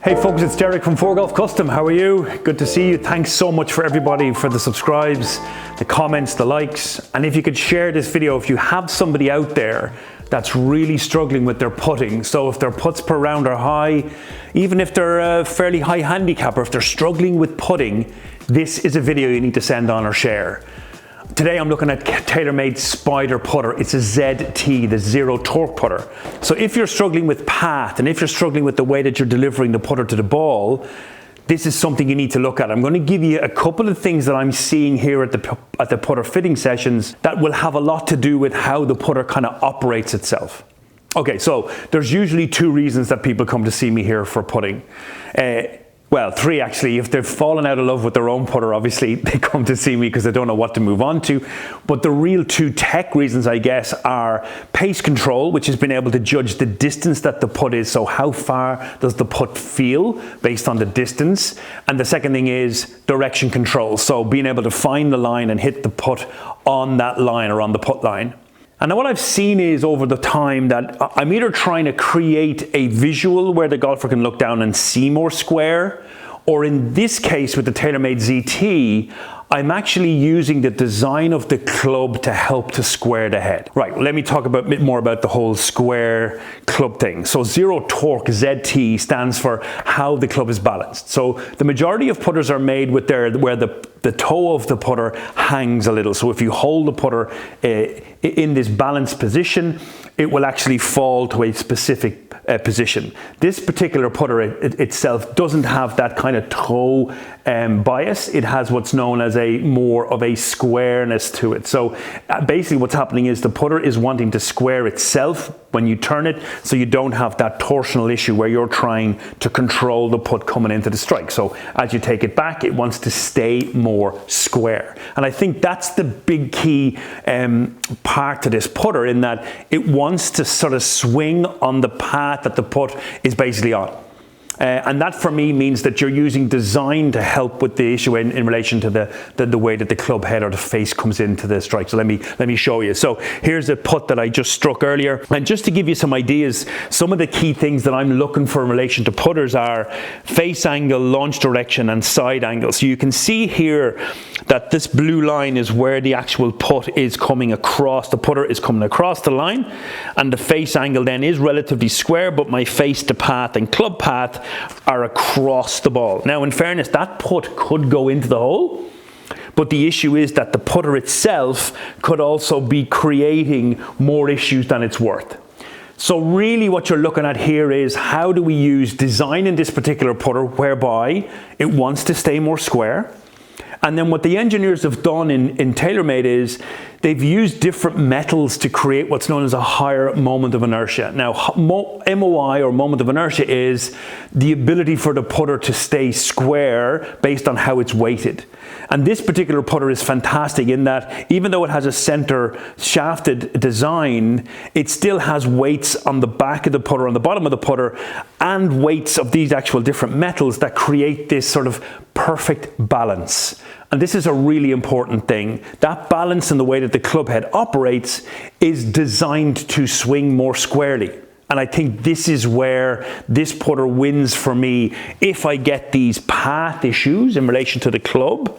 Hey folks, it's Derek from ForeGolf Custom. How are you? Good to see you. Thanks so much for everybody for the subscribes, the comments, the likes. And if you could share this video, if you have somebody out there that's really struggling with their putting. So if their putts per round are high, even if they're a fairly high handicap, or if they're struggling with putting, this is a video you need to send on or share. Today I'm looking at TaylorMade Spider putter. It's a ZT, the Zero Torque putter. So if you're struggling with path, and if you're struggling with the way that you're delivering the putter to the ball, this is something you need to look at. I'm going to give you a couple of things that I'm seeing here at the putter fitting sessions that will have a lot to do with how the putter kind of operates itself. Okay, so there's usually two reasons that people come to see me here for putting. Well, three actually. If they've fallen out of love with their own putter, obviously they come to see me because they don't know what to move on to. But the real two tech reasons, I guess, are pace control, which has been able to judge the distance that the putt is. So how far does the putt feel based on the distance? And the second thing is direction control. So being able to find the line and hit the putt on that line or on the putt line. And what I've seen is over the time that I'm either trying to create a visual where the golfer can look down and see more square, or in this case with the TaylorMade ZT, I'm actually using the design of the club to help to square the head. Right, let me talk a bit more about the whole square club thing. So Zero Torque ZT stands for how the club is balanced. So the majority of putters are made with where the toe of the putter hangs a little. So if you hold the putter in this balanced position, it will actually fall to a specific position. This particular putter itself doesn't have that kind of toe bias. It has what's known as a more of a squareness to it. So basically what's happening is the putter is wanting to square itself when you turn it, so you don't have that torsional issue where you're trying to control the putt coming into the strike. So as you take it back, it wants to stay more square. And I think that's the big key part to this putter, in that it wants to sort of swing on the path that the putt is basically on. And that for me means that you're using design to help with the issue in relation to the way that the club head or the face comes into the strike. So let me show you. So here's a putt that I just struck earlier. And just to give you some ideas, some of the key things that I'm looking for in relation to putters are face angle, launch direction, and side angle. So you can see here that this blue line is where the actual putt is coming across. The putter is coming across the line, and the face angle then is relatively square, but my face to path and club path are across the ball. Now in fairness, that putt could go into the hole, but the issue is that the putter itself could also be creating more issues than it's worth. So really what you're looking at here is, how do we use design in this particular putter whereby it wants to stay more square? And then what the engineers have done in TaylorMade is they've used different metals to create what's known as a higher moment of inertia. Now, MOI, or moment of inertia, is the ability for the putter to stay square based on how it's weighted. And this particular putter is fantastic in that even though it has a center shafted design, it still has weights on the back of the putter, on the bottom of the putter, and weights of these actual different metals that create this sort of perfect balance. And this is a really important thing. That balance in the way that the club head operates is designed to swing more squarely. And I think this is where this putter wins for me. If I get these path issues in relation to the club,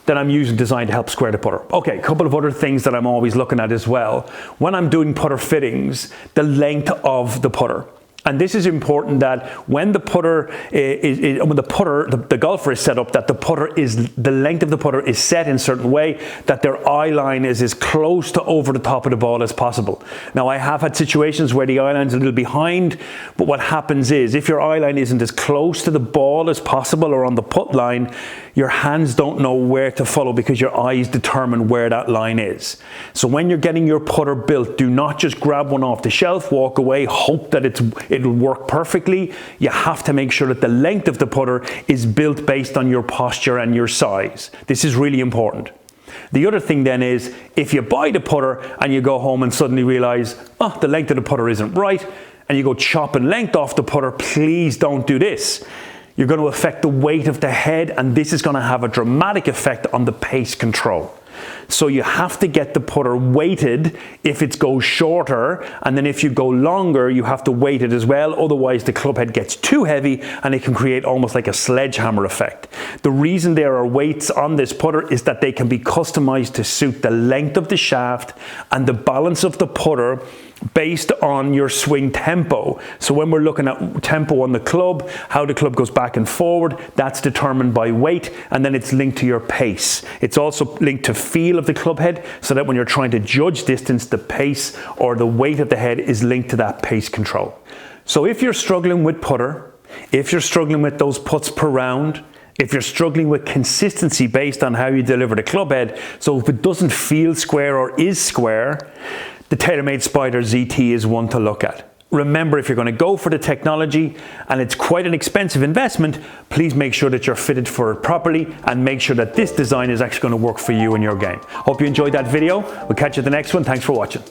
then I'm using design to help square the putter. Okay, a couple of other things that I'm always looking at as well. When I'm doing putter fittings, the length of the putter. And this is important, that when the putter the golfer is set up, that the length of the putter is set in a certain way that their eye line is as close to over the top of the ball as possible. Now I have had situations where the eye line's a little behind, but what happens is if your eye line isn't as close to the ball as possible or on the putt line, your hands don't know where to follow because your eyes determine where that line is. So when you're getting your putter built, do not just grab one off the shelf, walk away, hope that it'll work perfectly. You have to make sure that the length of the putter is built based on your posture and your size. This is really important. The other thing then is, if you buy the putter and you go home and suddenly realize, oh, the length of the putter isn't right, and you go chopping length off the putter, please don't do this. You're going to affect the weight of the head, and this is going to have a dramatic effect on the pace control. So you have to get the putter weighted if it goes shorter, and then if you go longer, you have to weight it as well. Otherwise, the club head gets too heavy and it can create almost like a sledgehammer effect. The reason there are weights on this putter is that they can be customized to suit the length of the shaft and the balance of the putter based on your swing tempo. So when we're looking at tempo on the club, how the club goes back and forward, that's determined by weight, and then it's linked to your pace. It's also linked to feel of the club head, so that when you're trying to judge distance, the pace or the weight of the head is linked to that pace control. So if you're struggling with putter, if you're struggling with those putts per round, if you're struggling with consistency based on how you deliver the club head, so if it doesn't feel square or is square, the TaylorMade Spider ZT is one to look at. Remember, if you're going to go for the technology, and it's quite an expensive investment, please make sure that you're fitted for it properly and make sure that this design is actually going to work for you in your game. Hope you enjoyed that video. We'll catch you at the next one. Thanks for watching.